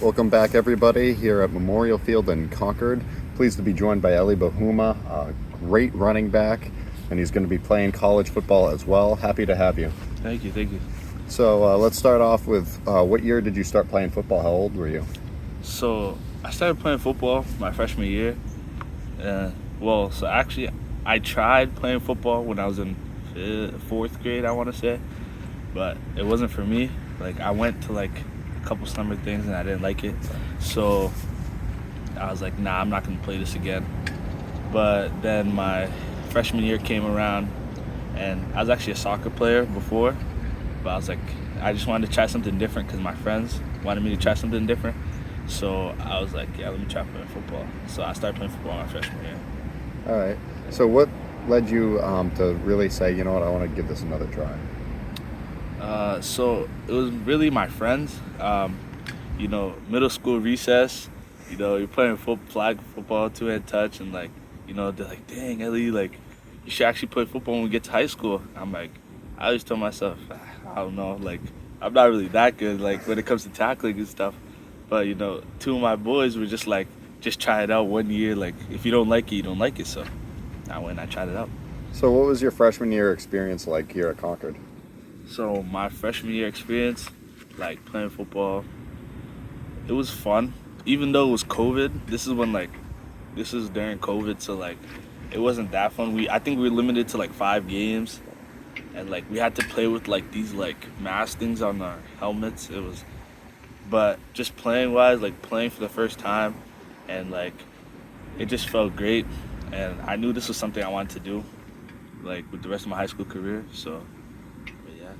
Welcome back, everybody, here at Memorial Field in Concord. Pleased to be joined by Elia Bahuma, a great running back, and he's going to be playing college football as well. Happy to have you. Thank you. So let's start off with what year did you start playing football? How old were you? So I started playing football my freshman year. Actually, I tried playing football when I was in fourth grade, I want to say, but it wasn't for me. Like, I went to like a couple summer things and I didn't like it, so I was like, nah, I'm not gonna play this again. But then my freshman year came around, and I was actually a soccer player before, but I was like, I just wanted to try something different because my friends wanted me to try something different. So I was like, yeah, let me try playing football. So I started playing football my freshman year. All right. So what led you to really say, you know what, I want to give this another try? So it was really my friends. Middle school recess, you're playing flag football, two-hand touch, and like, they're like, dang, Ellie, like, you should actually play football when we get to high school. I'm like, I always tell myself, I don't know, like, I'm not really that good, like, when it comes to tackling and stuff. But, two of my boys were just like, just try it out 1 year. Like, if you don't like it, you don't like it. So I went and I tried it out. So what was your freshman year experience like here at Concord? So my freshman year experience, like playing football, it was fun. Even though it was COVID, this is during COVID, so like it wasn't that fun. I think we were limited to like 5 games, and like we had to play with like these like mask things on our helmets. But just playing wise, like playing for the first time, and like it just felt great, and I knew this was something I wanted to do, like with the rest of my high school career. So, but yeah.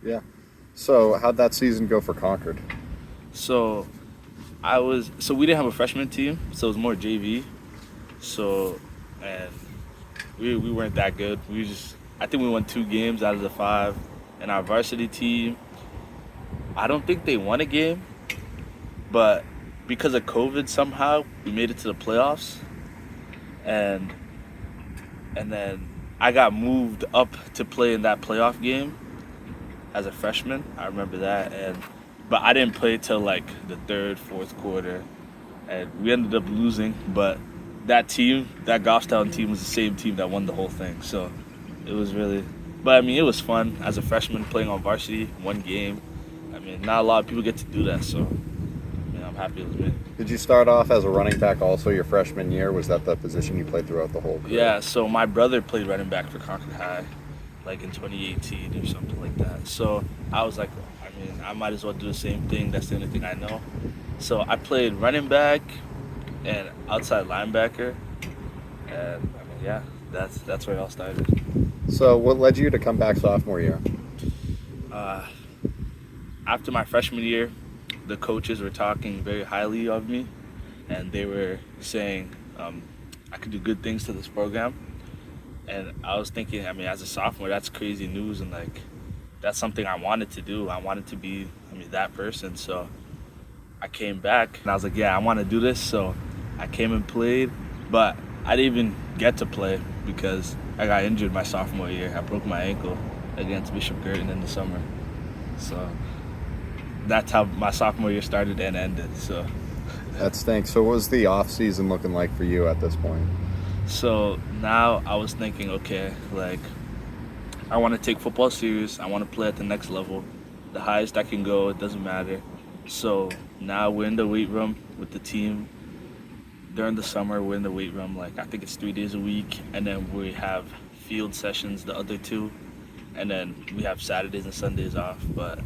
Yeah. So how'd that season go for Concord? So we didn't have a freshman team, so it was more JV. So, and we weren't that good. I think we won 2 games out of the 5, and our varsity team, I don't think they won a game, but because of COVID, somehow we made it to the playoffs, and then I got moved up to play in that playoff game as a freshman. I remember that, but I didn't play till like the 3rd, 4th quarter, and we ended up losing. But that Goffstown team was the same team that won the whole thing, so it was really. But I mean, it was fun as a freshman playing on varsity, 1 game. I mean, not a lot of people get to do that, so I'm happy it was me. Did you start off as a running back also your freshman year? Was that the position you played throughout the whole career? Yeah, so my brother played running back for Concord High, like in 2018 or something like that. So I was like, I might as well do the same thing. That's the only thing I know. So I played running back and outside linebacker, and that's where it all started. So what led you to come back sophomore year? After my freshman year, the coaches were talking very highly of me, and they were saying I could do good things to this program. And I was thinking, as a sophomore, that's crazy news, and like that's something I wanted to do. I wanted to be, that person. So I came back, and I was like, yeah, I want to do this. So I came and played, but I didn't even get to play because I got injured my sophomore year. I broke my ankle against Bishop Girton in the summer. So that's how my sophomore year started and ended. So that stinks. So what was the off season looking like for you at this point? So now I was thinking, okay, like I want to take football serious. I want to play at the next level, the highest I can go. It doesn't matter. So now we're in the weight room with the team. During the summer, we're in the weight room. Like I think it's 3 days a week, and then we have field sessions the other 2, and then we have Saturdays and Sundays off. But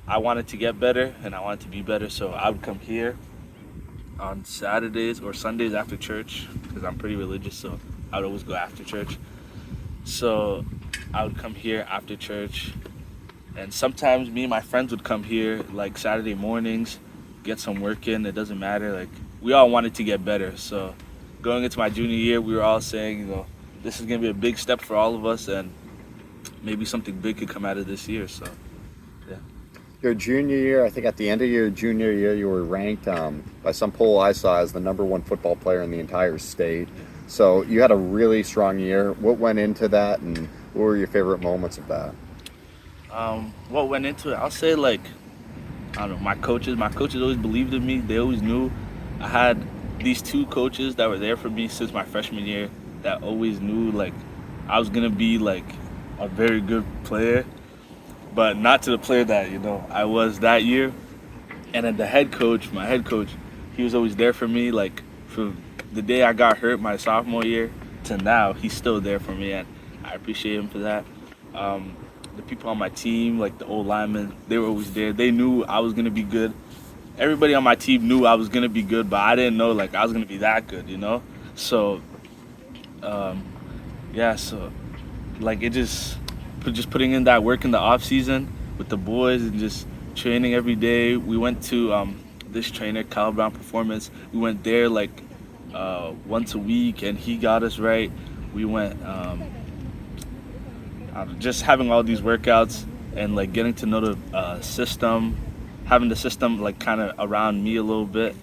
I wanted to get better, and I wanted to be better, so I would come here on Saturdays or Sundays after church, because I'm pretty religious, so I would always go after church. So I would come here after church, and sometimes me and my friends would come here like Saturday mornings, get some work in. It doesn't matter. Like we all wanted to get better. So going into my junior year, we were all saying, this is gonna be a big step for all of us, and maybe something big could come out of this year. So yeah. Your junior year, I think at the end of your junior year, you were ranked by some poll I saw as the #1 football player in the entire state. So you had a really strong year. What went into that, and what were your favorite moments of that? What went into it? I'll say like I don't know, my coaches always believed in me. They always knew. I had these two coaches that were there for me since my freshman year that always knew like I was gonna be like a very good player, but not to the player that I was that year. And then my head coach, he was always there for me. Like from the day I got hurt my sophomore year to now, he's still there for me, and I appreciate him for that. The people on my team, like the old linemen, they were always there. They knew I was gonna be good. Everybody on my team knew I was gonna be good, but I didn't know like I was gonna be that good. So, yeah. So, like it just putting in that work in the off season with the boys and just training every day. We went to this trainer, Kyle Brown Performance. We went there like once a week, and he got us right. We went just having all these workouts and like getting to know the system, having the system like kind of around me a little bit,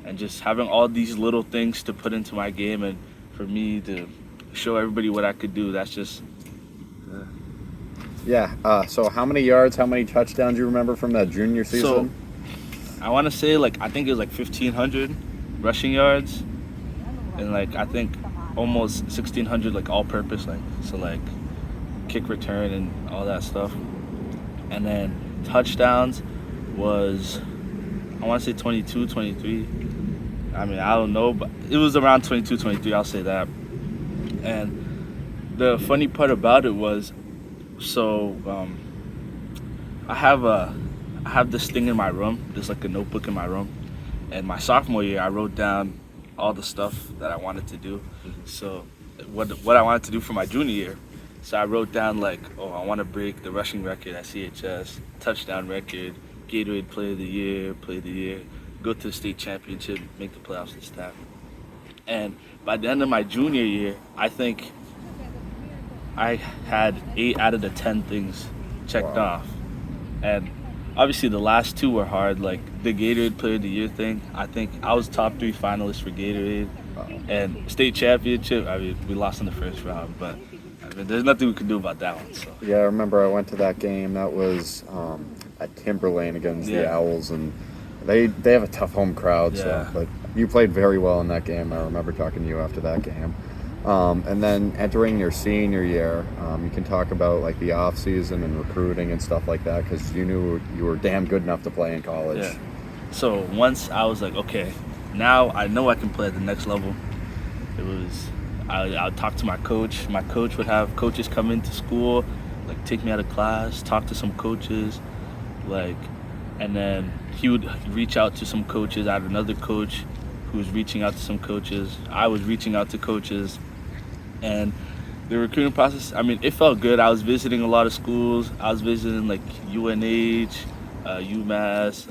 and just having all these little things to put into my game and for me to show everybody what I could do. That's just Yeah. So how many yards, how many touchdowns do you remember from that junior season? So I want to say like I think it was like 1,500 rushing yards, and like I think almost 1,600 like all-purpose, like so like kick return and all that stuff. And then touchdowns was I want to say 22, 23. I mean I don't know, but it was around 22, 23. I'll say that. And the funny part about it was, so I have this thing in my room. There's like a notebook in my room, and my sophomore year I wrote down all the stuff that I wanted to do. So what I wanted to do for my junior year. So I wrote down like, I want to break the rushing record at CHS, touchdown record, Gatorade Player of the Year, go to the state championship, make the playoffs this time. And by the end of my junior year, I think I had 8 out of the 10 things checked off. And obviously the last 2 were hard, like the Gatorade Player of the Year thing. I think I was top 3 finalist for Gatorade. And state championship, I mean, we lost in the first round, but I mean, there's nothing we could do about that one. So. Yeah, I remember I went to that game. That was at Timberlane against the Owls, and they have a tough home crowd. Yeah. So, but you played very well in that game. I remember talking to you after that game. And then entering your senior year, you can talk about like the off season and recruiting and stuff like that, because you knew you were damn good enough to play in college. Yeah. So once I was like, okay, now I know I can play at the next level. It was I'd talk to my coach. My coach would have coaches come into school, like take me out of class, talk to some coaches, like, and then he would reach out to some coaches. I had another coach who was reaching out to some coaches. I was reaching out to coaches, and the recruiting process, I mean, it felt good. I was visiting a lot of schools. I was visiting like UNH, UMass,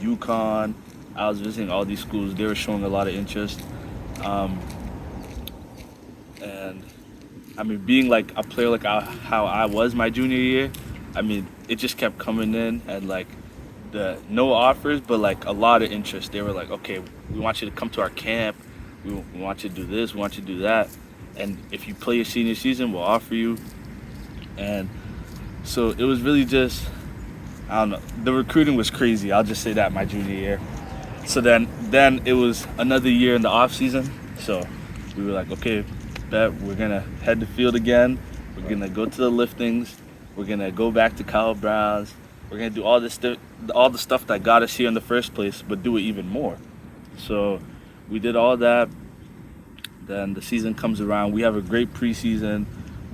UConn. I was visiting all these schools. They were showing a lot of interest. And I mean, being like a player like how I was my junior year, I mean, it just kept coming in, and like no offers, but like a lot of interest. They were like, okay, we want you to come to our camp. We want you to do this. We want you to do that. And if you play your senior season, we'll offer you. And so it was really just, I don't know. The recruiting was crazy. I'll just say that my junior year. So then it was another year in the off season. So we were like, okay, bet we're gonna head to field again. We're gonna go to the liftings. We're gonna go back to Kyle Brown's. We're gonna do all the stuff that got us here in the first place, but do it even more. So we did all that. Then the season comes around. We have a great preseason.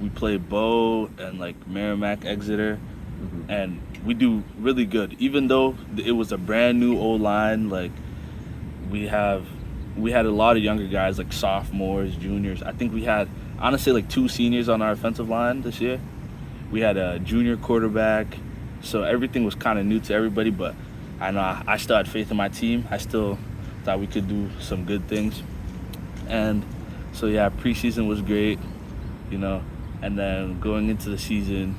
We play Bow and like Merrimack, Exeter, and we do really good. Even though it was a brand new O-line, like we had a lot of younger guys, like sophomores, juniors. I think we had, honestly, like 2 seniors on our offensive line this year. We had a junior quarterback, so everything was kind of new to everybody, but I know I still had faith in my team. I still thought we could do some good things. And so, yeah, preseason was great, and then going into the season,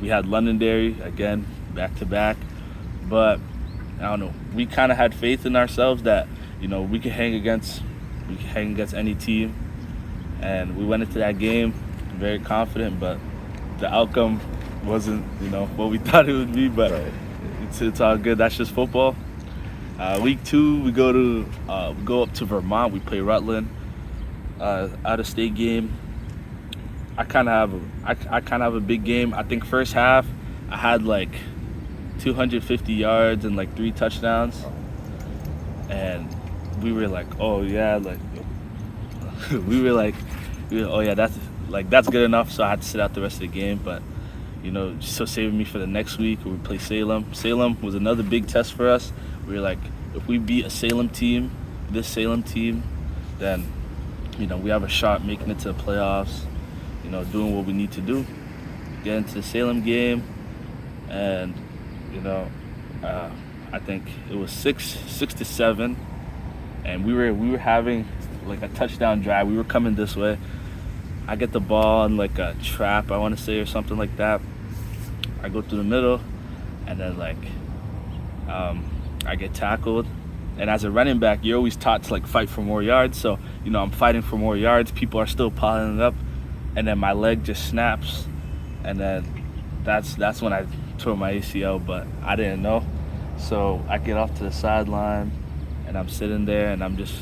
we had Londonderry, again, back-to-back, but I don't know, we kind of had faith in ourselves that, we could hang against any team, and we went into that game very confident, but the outcome wasn't, what we thought it would be, but It's all good. That's just football. Week 2, we go up to Vermont. We play Rutland, out of state game. I kind of have a big game. I think first half I had like 250 yards and like 3 touchdowns, and we were like, oh yeah, like oh yeah, that's good enough. So I had to sit out the rest of the game, but just so saving me for the next week, we play Salem. Salem was another big test for us. We were like, if we beat this Salem team, then we have a shot making it to the playoffs. Doing what we need to do, get into the Salem game, and I think it was 6-7, and we were having like a touchdown drive. We were coming this way. I get the ball on like a trap, I want to say, or something like that. I go through the middle, and then I get tackled. And as a running back, you're always taught to like fight for more yards. So I'm fighting for more yards. People are still piling it up, and then my leg just snaps, and then that's when I tore my ACL. But I didn't know, so I get off to the sideline, and I'm sitting there, and I'm just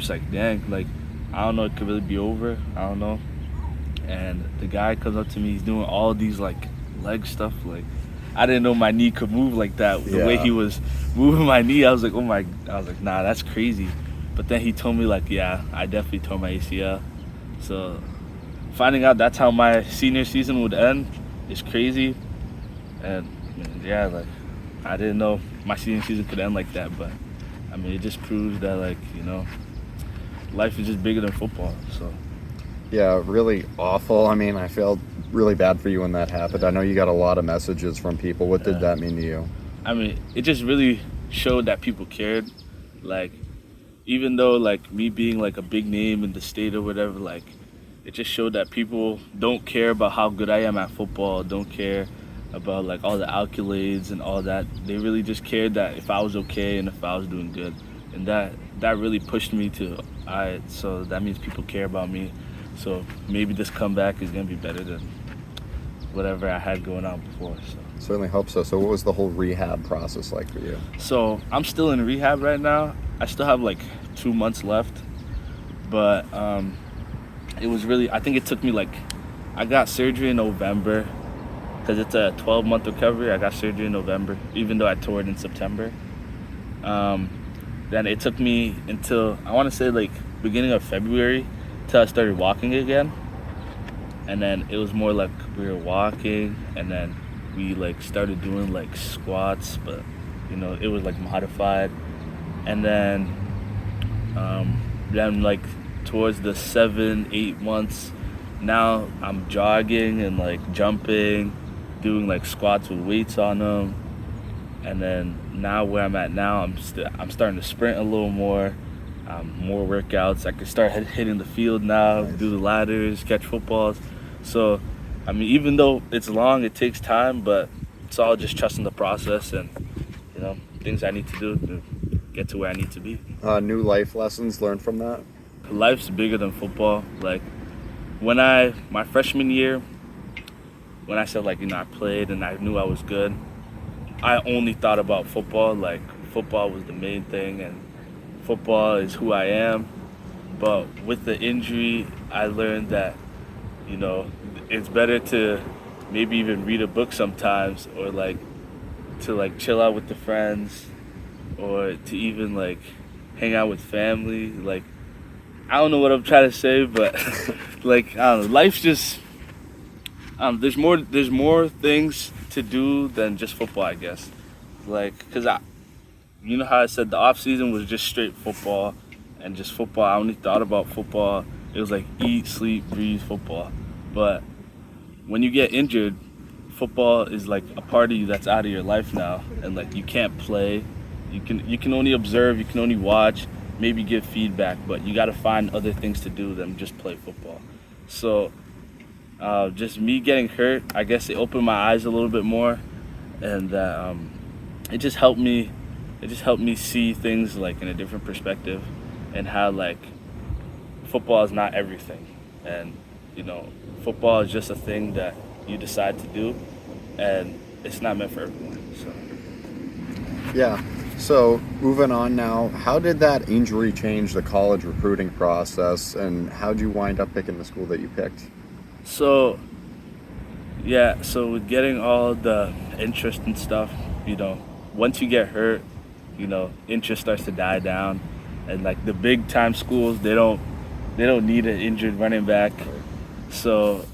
like, dang, like I don't know, it could really be over. I don't know. And the guy comes up to me. He's doing all these like leg stuff. Like I didn't know my knee could move like that. The way he was moving my knee, I was like, nah, that's crazy. But then he told me like, yeah, I definitely tore my ACL. So finding out that's how my senior season would end is crazy. And yeah, like I didn't know my senior season could end like that. But I mean, it just proves that like life is just bigger than football. So. Yeah, really awful. I mean, I felt really bad for you when that happened. I know you got a lot of messages from people. What did that mean to you? I mean, it just really showed that people cared. Like, even though, like, me being, like, a big name in the state or whatever, like, it just showed that people don't care about how good I am at football, don't care about, like, all the accolades and all that. They really just cared that if I was okay and if I was doing good. And that really pushed me to, so that means people care about me. So maybe this comeback is going to be better than whatever I had going on before. So. Certainly hope so. So what was the whole rehab process like for you? So I'm still in rehab right now. I still have like 2 months left. But it was really, I think it took me I got surgery in November because it's a 12-month recovery. I got surgery in November, even though I tore it in September. Then it took me until, I want to say beginning of February till I started walking again. And then it was more like we were walking, and then we started doing squats, but it was modified. And then towards the 7-8 months, now I'm jogging and jumping, doing squats with weights on them. And then now where I'm at now, I'm starting to sprint a little more. More workouts. I can start hitting the field now, do the ladders, catch footballs. So, I mean, even though it's long, it takes time, but it's all just trusting the process and, things I need to do to get to where I need to be. New life lessons learned from that? Life's bigger than football. My freshman year, when I said, I played and I knew I was good, I only thought about football. Football was the main thing, and football is who I am. But with the injury, I learned that, it's better to maybe even read a book sometimes, or to chill out with the friends, or to even hang out with family. I don't know what I'm trying to say, but I don't know, life's just, there's more things to do than just football, I guess. Cause you know how I said the off season was just straight football and just football. I only thought about football. It was eat, sleep, breathe, football. But when you get injured, football is a part of you that's out of your life now, and you can't play. You can only observe, you can only watch, maybe give feedback, but you got to find other things to do than just play football. So just me getting hurt, I guess it opened my eyes a little bit more, and it just helped me. It just helped me see things in a different perspective, and how football is not everything, and football is just a thing that you decide to do, and it's not meant for everyone. So Yeah. So moving on now, how did that injury change the college recruiting process, and how did you wind up picking the school that you picked? So yeah, so with getting all the interest and stuff, once you get hurt, interest starts to die down, and like the big time schools, they don't need an injured running back, so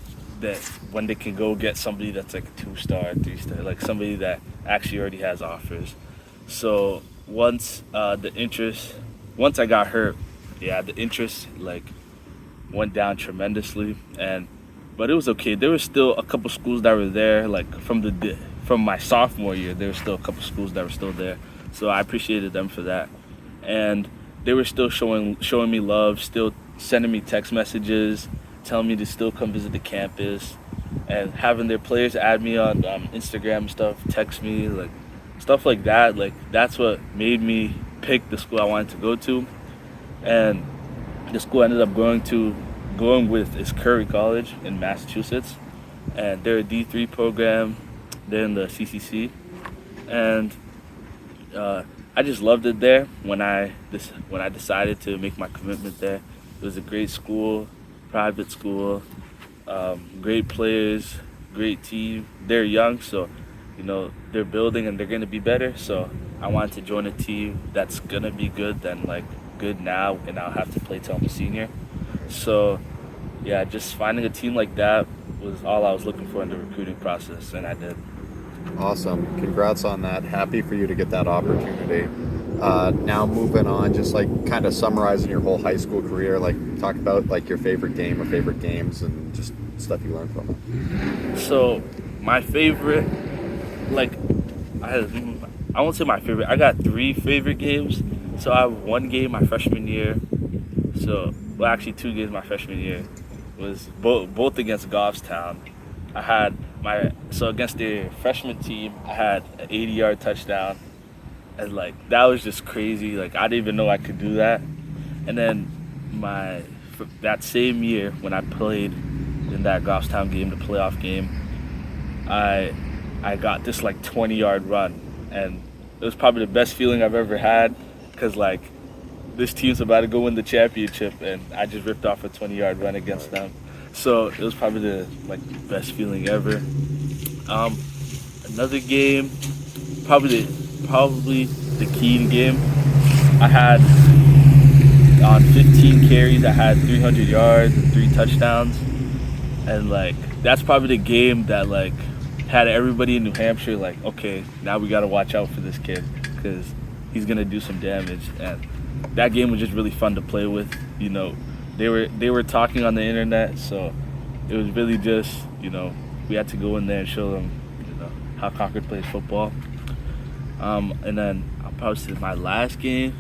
that when they can go get somebody that's like a 2-star, 3-star, like somebody that actually already has offers. So once I got hurt, yeah, the interest like went down tremendously, but it was okay. There were still a couple schools that were there, like from my sophomore year. There were still a couple schools that were still there, so I appreciated them for that, and they were still showing me love, still sending me text messages, telling me to still come visit the campus, and having their players add me on Instagram and stuff, text me, like stuff like that. Like that's what made me pick the school I wanted to go to, and the school I ended up going with is Curry College in Massachusetts, and they're a D3 program. They're in the CCC, and I just loved it there when I decided to make my commitment there. It was a great school, private school, great players, great team. They're young, so they're building and they're gonna be better. So I wanted to join a team that's gonna be good, good now, and I'll have to play till I'm a senior. So yeah, just finding a team like that was all I was looking for in the recruiting process, and I did. Awesome. Congrats on that. Happy for you to get that opportunity. Now moving on, just like kind of summarizing your whole high school career, like talk about like your favorite game or favorite games and just stuff you learned from it. So my favorite, like, I won't say my favorite. I got 3 favorite games. So I have one game my freshman year. Well, actually 2 games my freshman year was both against Goffstown. I had against the freshman team, I had an 80-yard touchdown, and like that was just crazy. Like I didn't even know I could do that. And then that same year when I played in that Goffstown game, the playoff game, I got this like 20-yard run, and it was probably the best feeling I've ever had, because like this team's about to go win the championship, and I just ripped off a 20-yard run against them. So it was probably the best feeling ever. Another game, probably the Keene game. I had on 15 carries, I had 300 yards and 3 touchdowns, and like that's probably the game that like had everybody in New Hampshire like, okay, now we got to watch out for this kid because he's gonna do some damage. And that game was just really fun to play with. They were talking on the internet, so it was really just we had to go in there and show them how Concord plays football. And then I'll probably say my last game,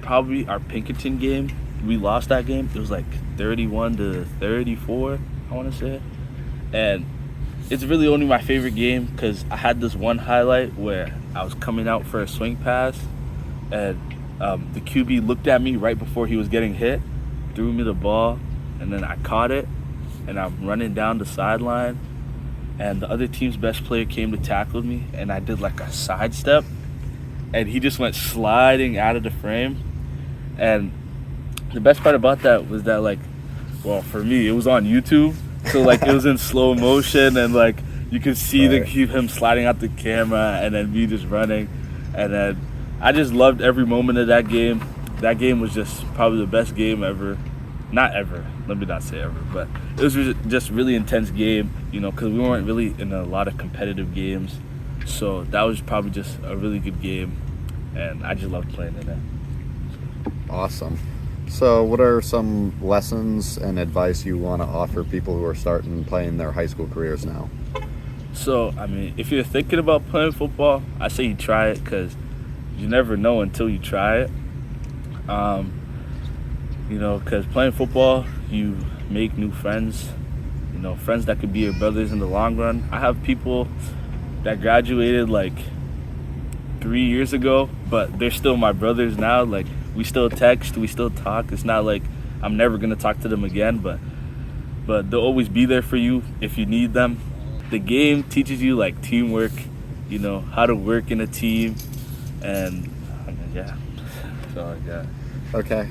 probably our Pinkerton game. We lost that game. It was like 31-34, I want to say. And it's really only my favorite game because I had this one highlight where I was coming out for a swing pass, and the QB looked at me right before he was getting hit, threw me the ball, and then I caught it, and I'm running down the sideline, and the other team's best player came to tackle me, and I did like a sidestep, and he just went sliding out of the frame. And the best part about that was that for me, it was on YouTube, so like it was in slow motion, and like you could see him sliding out the camera, and then me just running, and then I just loved every moment of that game. That game was just probably the best game ever. Not ever, let me not say ever, but it was just really intense game, because we weren't really in a lot of competitive games. So that was probably just a really good game, and I just loved playing in it. Awesome. So what are some lessons and advice you want to offer people who are starting playing their high school careers now? So, I mean, if you're thinking about playing football, I say you try it, because you never know until you try it. Because playing football, you make new friends, friends that could be your brothers in the long run. I have people that graduated like 3 years ago, but they're still my brothers now. Like, we still text, we still talk. It's not like I'm never going to talk to them again, but they'll always be there for you if you need them. The game teaches you like teamwork, how to work in a team, and I mean, yeah. So yeah. Okay.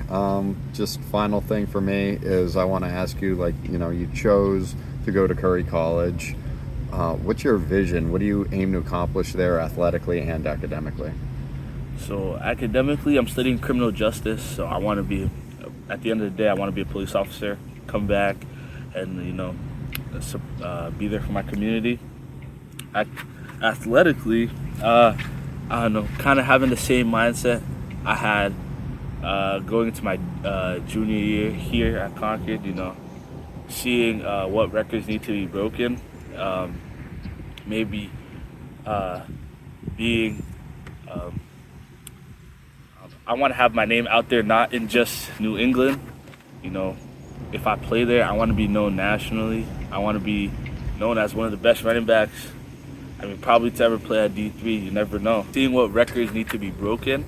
Just final thing for me is I want to ask you, like, you chose to go to Curry College. What's your vision? What do you aim to accomplish there athletically and academically? So academically, I'm studying criminal justice. So I want to be, at the end of the day, I want to be a police officer, come back, and be there for my community. Athletically, I don't know, kind of having the same mindset I had going into my junior year here at Concord. Seeing what records need to be broken, maybe being. I want to have my name out there, not in just New England. If I play there, I want to be known nationally. I want to be known as one of the best running backs. I mean, probably to ever play at D3. You never know. Seeing what records need to be broken,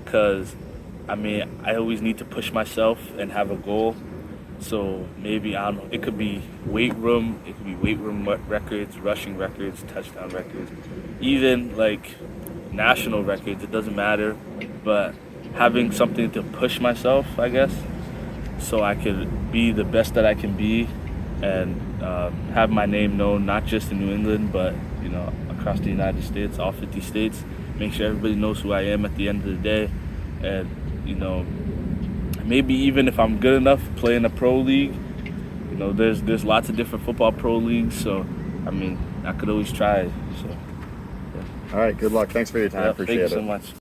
because I always need to push myself and have a goal. So maybe, I don't know, it could be weight room records, rushing records, touchdown records, even like national records. It doesn't matter, but having something to push myself, I guess, so I could be the best that I can be, and have my name known not just in New England, but across the United States, all 50 states. Make sure everybody knows who I am at the end of the day, and maybe even if I'm good enough, play in a pro league. There's lots of different football pro leagues, so I could always try. So, yeah. All right. Good luck. Thanks for your time. Yeah, Appreciate thank you it. so much.